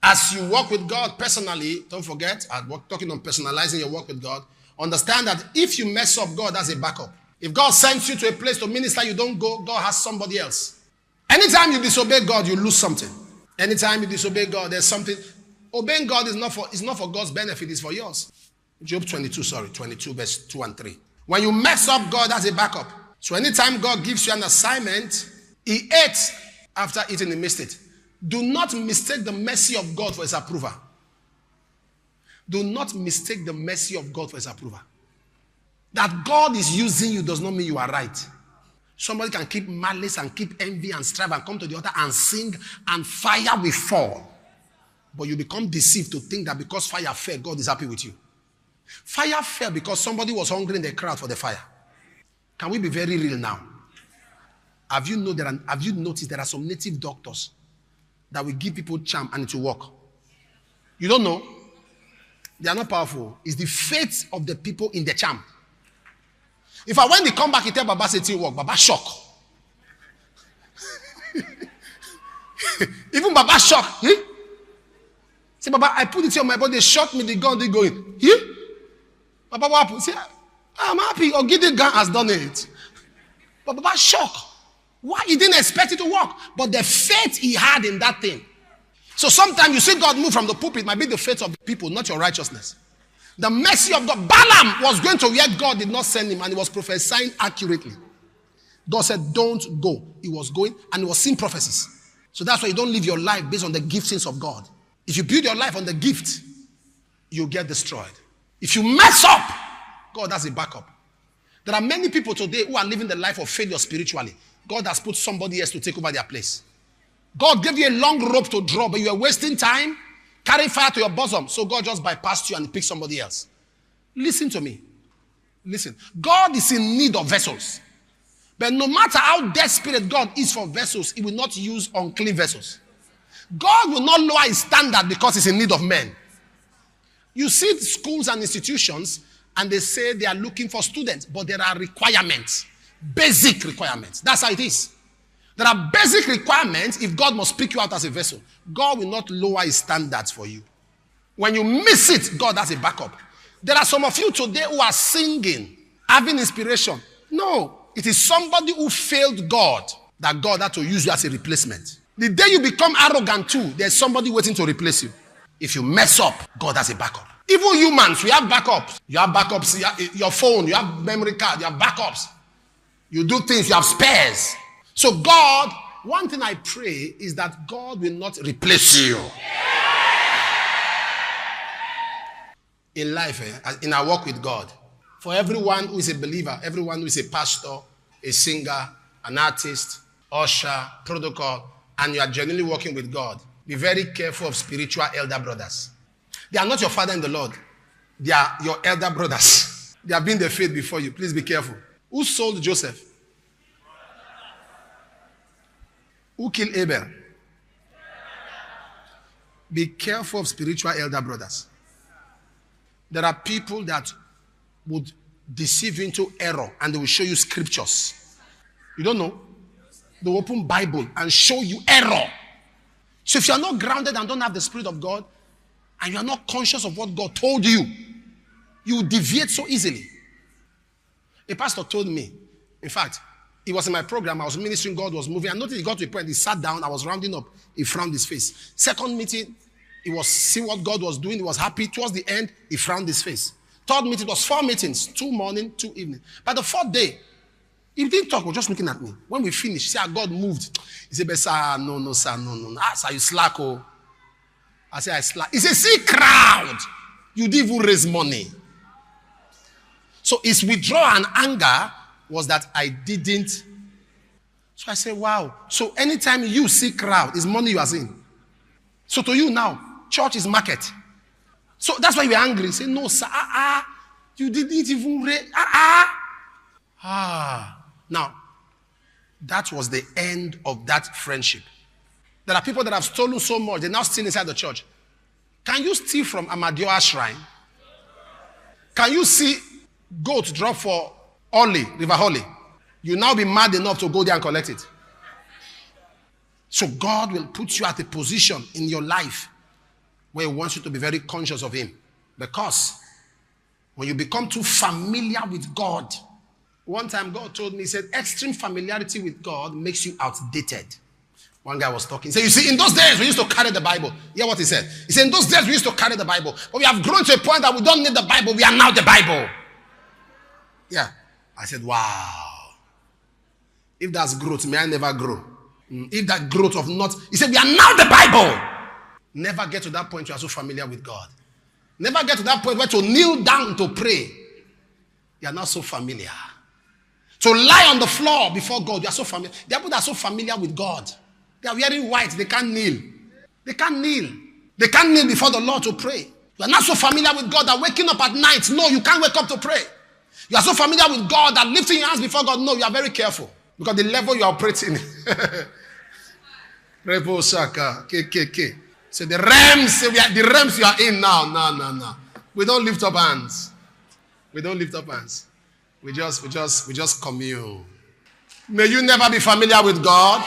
As you walk with God personally, don't forget, I'm talking on personalizing your walk with God, understand that if you mess up, God has a backup. If God sends you to a place to minister, you don't go, God has somebody else. Anytime you disobey God, you lose something. Anytime you disobey God, there's something. Obeying God is not for God's benefit, it's for yours. Job 22 verse 2 and 3. When you mess up, God has a backup. So anytime God gives you an assignment, he ate. After eating, he missed it. Do not mistake the mercy of God for his approval. Do not mistake the mercy of God for his approval. That God is using you does not mean you are right. Somebody can keep malice and keep envy and strive and come to the altar and sing and fire will fall. But you become deceived to think that because fire fell, God is happy with you. Fire fell because somebody was hungry in the crowd for the fire. Can we be very real now? Have you noticed there are some native doctors that will give people charm and it will work? You don't know? They are not powerful. It's the faith of the people in the charm. If when they come back, he tell Baba say it work. Baba shock. Even Baba shock. Eh? Say, Baba, I put it on my body. They shot me. The gun they going. Eh? Baba, what happened? Say, I'm happy. Ogidi gun has done it. But Baba shock. Why? He didn't expect it to work. But the faith he had in that thing. So sometimes you see God move from the pulpit. It might be the faith of the people, not your righteousness. The mercy of God. Balaam was going to where God did not send him, and he was prophesying accurately. God said, don't go. He was going, and he was seeing prophecies. So that's why you don't live your life based on the giftings of God. If you build your life on the gift, you'll get destroyed. If you mess up, God has a backup. There are many people today who are living the life of failure spiritually. God has put somebody else to take over their place. God gave you a long rope to draw, but you are wasting time. Carry fire to your bosom. So God just bypassed you and picked somebody else. Listen to me. Listen. God is in need of vessels. But no matter how desperate God is for vessels, he will not use unclean vessels. God will not lower his standard because he's in need of men. You see schools and institutions, and they say they are looking for students, but there are requirements. Basic requirements. That's how it is. There are basic requirements if God must pick you out as a vessel. God will not lower his standards for you. When you miss it, God has a backup. There are some of you today who are singing, having inspiration. No, it is somebody who failed God that God had to use you as a replacement. The day you become arrogant too, there's somebody waiting to replace you. If you mess up, God has a backup. Even humans, we have backups. You have backups, you have your phone, you have memory card, you have backups. You do things, you have spares. So God, one thing I pray is that God will not replace you. In life, in our walk with God. For everyone who is a believer, everyone who is a pastor, a singer, an artist, usher, protocol, and you are genuinely walking with God, be very careful of spiritual elder brothers. They are not your father in the Lord. They are your elder brothers. They have been the faith before you. Please be careful. Who sold Joseph? Who killed Abel? Be careful of spiritual elder brothers. There are people that would deceive you into error and they will show you scriptures. You don't know? They will open Bible and show you error. So if you are not grounded and don't have the Spirit of God and you are not conscious of what God told you, you deviate so easily. A pastor told me, in fact, he was in my program, I was ministering, God was moving. I noticed he got to a point, he sat down, I was rounding up, he frowned his face. Second meeting, he was seeing what God was doing, he was happy. Towards the end, he frowned his face. Third meeting, it was 4 meetings, 2 morning, 2 evening. By the 4th day, he didn't talk, he was just looking at me. When we finished, see how God moved. He said, sir, no, sir, no. Ah, sir, you slack, oh. I said, I slack. He said, see crowd, you didn't even raise money. So his withdrawal and anger was that I didn't. So I said, wow. So anytime you see crowd, it's money you are seeing. So to you now, church is market. So that's why you are angry. Say, no, sir, you didn't even raise, Now, that was the end of that friendship. There are people that have stolen so much, they're now still inside the church. Can you steal from Amadioha shrine? Can you see goat drop for River Holly? You now be mad enough to go there and collect it. So God will put you at a position in your life where he wants you to be very conscious of him. Because when you become too familiar with God, one time God told me, he said, extreme familiarity with God makes you outdated. One guy was talking. He said, you see, in those days we used to carry the Bible. Hear what he said. He said, in those days we used to carry the Bible. But we have grown to a point that we don't need the Bible. We are now the Bible. Yeah. I said, wow. If that's growth, may I never grow. If that growth of not... He said, we are now the Bible. Never get to that point you are so familiar with God. Never get to that point where to kneel down to pray. You are not so familiar. To lie on the floor before God, you are so familiar. The people that are so familiar with God, they are wearing white, they can't kneel. They can't kneel. They can't kneel before the Lord to pray. You are not so familiar with God that waking up at night, no, you can't wake up to pray. You are so familiar with God that lifting your hands before God, no, you are very careful. Because the level you are operating. Rebo Shaka, KKK. So the realms you are in now, no. We don't lift up hands. We don't lift up hands. We just commune. May you never be familiar with God.